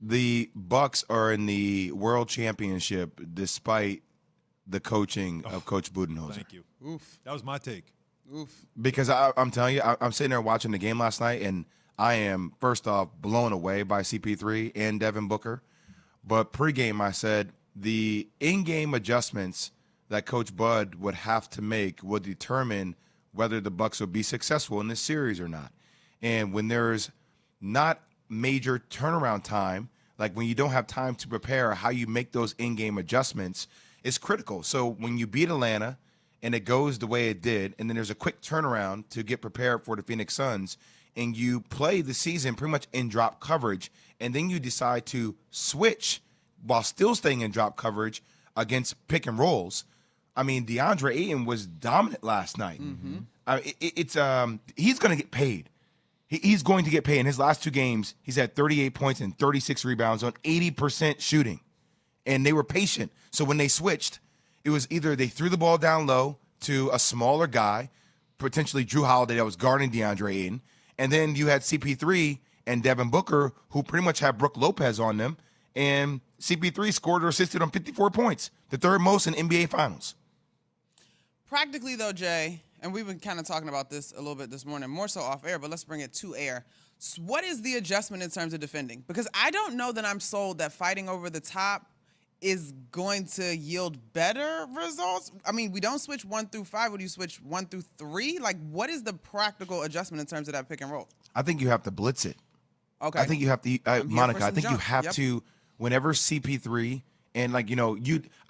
The Bucks are in the World Championship despite the coaching of Coach Budenholzer. Thank you. Oof. That was my take. Oof. Because I'm telling you, I'm sitting there watching the game last night, and I am, first off, blown away by CP3 and Devin Booker. But pregame, I said the in-game adjustments that Coach Bud would have to make would determine whether the Bucks would be successful in this series or not. And when there's not major turnaround time, like when you don't have time to prepare, how you make those in-game adjustments is critical. So when you beat Atlanta and it goes the way it did, and then there's a quick turnaround to get prepared for the Phoenix Suns, and you play the season pretty much in drop coverage, and then you decide to switch while still staying in drop coverage against pick and rolls. I mean, DeAndre Ayton was dominant last night. Mm-hmm. He's going to get paid. He's going to get paid. In his last two games, he's had 38 points and 36 rebounds on 80% shooting. And they were patient. So when they switched, it was either they threw the ball down low to a smaller guy, potentially Drew Holiday that was guarding DeAndre Ayton, and then you had CP3 and Devin Booker, who pretty much had Brook Lopez on them, and CP3 scored or assisted on 54 points, the third most in NBA Finals. Practically, though, Jay, and we've been kind of talking about this a little bit this morning, more so off air, but let's bring it to air. So what is the adjustment in terms of defending? Because I don't know that I'm sold that fighting over the top is going to yield better results. I mean, we don't switch 1 through 5. Would you switch 1 through 3? Like, what is the practical adjustment in terms of that pick and roll? I think you have to blitz it. Okay. I think you have to, Monica, I think you have Yep. to, whenever CP3, and like,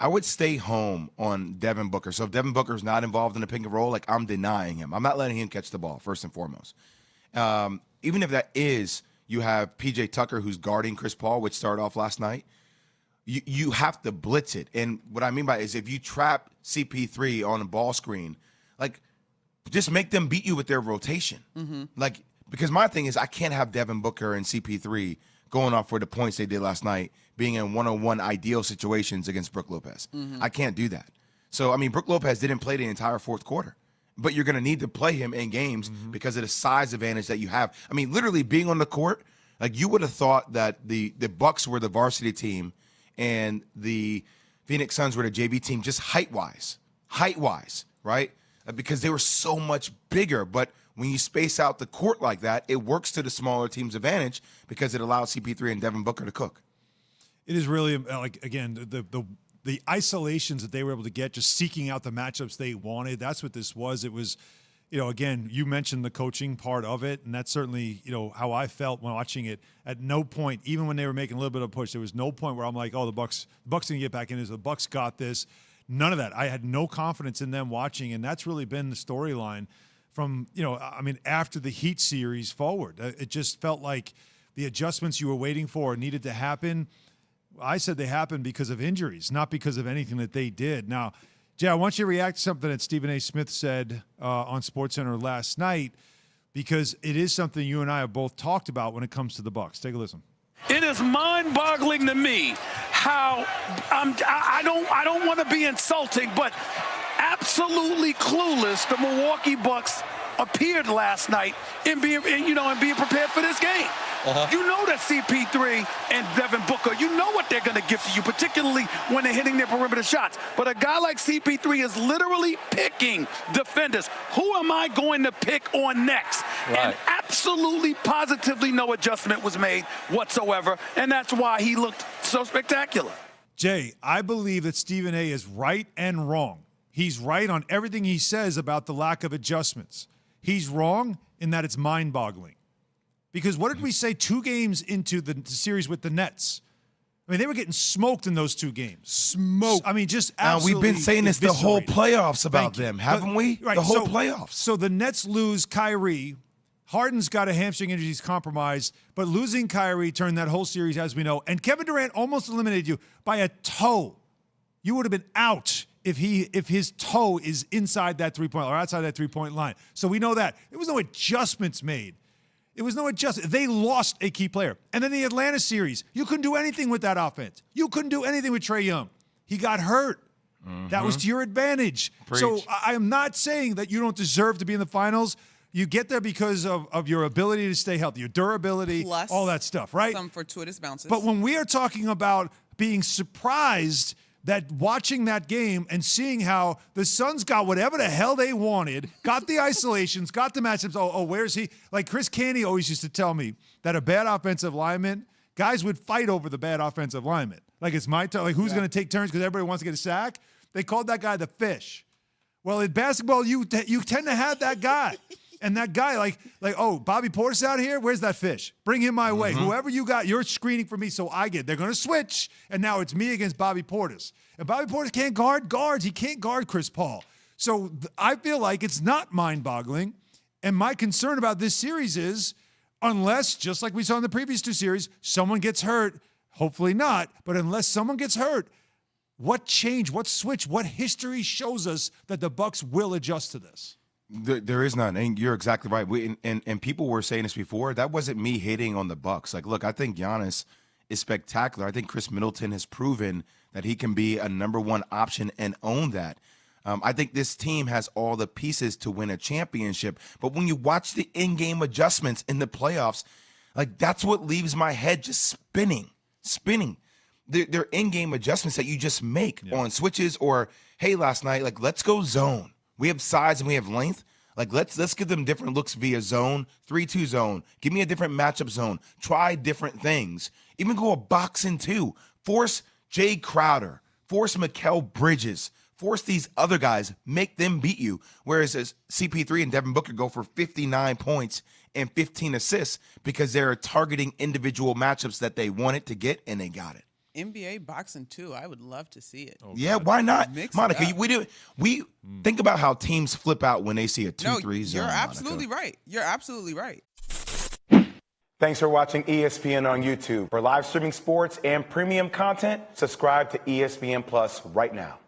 I would stay home on Devin Booker. So if Devin Booker's not involved in the pick and roll, like, I'm denying him. I'm not letting him catch the ball, first and foremost. Even if that is, you have PJ Tucker, who's guarding Chris Paul, which started off last night. You have to blitz it. And what I mean by it is if you trap CP3 on a ball screen, like, just make them beat you with their rotation. Mm-hmm. Like, because my thing is I can't have Devin Booker and CP3 going off for the points they did last night, being in one-on-one ideal situations against Brook Lopez. Mm-hmm. I can't do that. So, I mean, Brook Lopez didn't play the entire fourth quarter. But you're going to need to play him in games because of the size advantage that you have. I mean, literally being on the court, like, you would have thought that the Bucks were the varsity team and the Phoenix Suns were the JV team, just height-wise, right? Because they were so much bigger. But when you space out the court like that, it works to the smaller team's advantage because it allows CP3 and Devin Booker to cook. It is really, like, again, the isolations that they were able to get, just seeking out the matchups they wanted. That's what this was. It was, again, you mentioned the coaching part of it, and that's certainly, how I felt when watching it. At no point, even when they were making a little bit of a push, there was no point where I'm like, oh, the Bucks didn't get back in this. The Bucks got this. None of that. I had no confidence in them watching, and that's really been the storyline from, after the Heat series forward. It just felt like the adjustments you were waiting for needed to happen. I said they happened because of injuries, not because of anything that they did. Now, Jay, I want you to react to something that Stephen A. Smith said on SportsCenter last night, because it is something you and I have both talked about when it comes to the Bucks. Take a listen. It is mind-boggling to me how I don't want to be insulting, but absolutely clueless the Milwaukee Bucks appeared last night in being prepared for this game. You know that CP3 and Devin Booker, you know what they're going to give to you, particularly when they're hitting their perimeter shots. But a guy like CP3 is literally picking defenders. Who am I going to pick on next? Right. And absolutely, positively no adjustment was made whatsoever, and that's why he looked so spectacular. Jay, I believe that Stephen A. is right and wrong. He's right on everything he says about the lack of adjustments. He's wrong in that it's mind-boggling. Because what did we say 2 games into the series with the Nets? I mean, they were getting smoked in those 2 games. Smoked. I mean, just absolutely. We've been saying this the whole playoffs about them, haven't we? Right, the whole playoffs. So the Nets lose Kyrie. Harden's got a hamstring injury. He's compromised. But losing Kyrie turned that whole series, as we know. And Kevin Durant almost eliminated you by a toe. You would have been out if his toe is inside that 3-point or outside that 3-point line. So we know that. There was no adjustments made. It was no adjustment. They lost a key player. And then the Atlanta series, you couldn't do anything with that offense. You couldn't do anything with Trae Young. He got hurt. Mm-hmm. That was to your advantage. Preach. So I am not saying that you don't deserve to be in the finals. You get there because of your ability to stay healthy, your durability, Plus all that stuff, right? some fortuitous bounces. But when we are talking about being surprised that watching that game and seeing how the Suns got whatever the hell they wanted, got the isolations, got the matchups. Oh, where's he? Like Chris Canty always used to tell me that a bad offensive lineman, guys would fight over the bad offensive lineman. Like it's my turn. Like who's going to take turns because everybody wants to get a sack? They called that guy the fish. Well, in basketball, you tend to have that guy. And that guy, like, oh, Bobby Portis out here? Where's that fish? Bring him my way. Whoever you got, you're screening for me, so I get. They're going to switch, and now it's me against Bobby Portis. And Bobby Portis can't guard guards. He can't guard Chris Paul. So I feel like it's not mind-boggling. And my concern about this series is, unless, just like we saw in the previous two series, someone gets hurt, hopefully not, but unless someone gets hurt, what change, what switch, what history shows us that the Bucks will adjust to this? There is none, and you're exactly right. And people were saying this before. That wasn't me hating on the Bucks. Like, look, I think Giannis is spectacular. I think Chris Middleton has proven that he can be a number one option and own that. I think this team has all the pieces to win a championship. But when you watch the in-game adjustments in the playoffs, like that's what leaves my head just spinning. They're in-game adjustments that you just make on switches or, hey, last night, like let's go zone. We have size and we have length. Like let's give them different looks via zone, 3-2 zone. Give me a different matchup zone. Try different things. Even go a box in 2. Force Jay Crowder. Force Mikal Bridges. Force these other guys. Make them beat you. Whereas as CP3 and Devin Booker go for 59 points and 15 assists because they're targeting individual matchups that they wanted to get and they got it. NBA boxing too. I would love to see it. Yeah, why not? Mix it Monica, up. we think about how teams flip out when they see a 2-3 zone. You're absolutely Monica. right. You're absolutely right. Thanks for watching ESPN on YouTube. For live streaming sports and premium content, subscribe to ESPN Plus right now.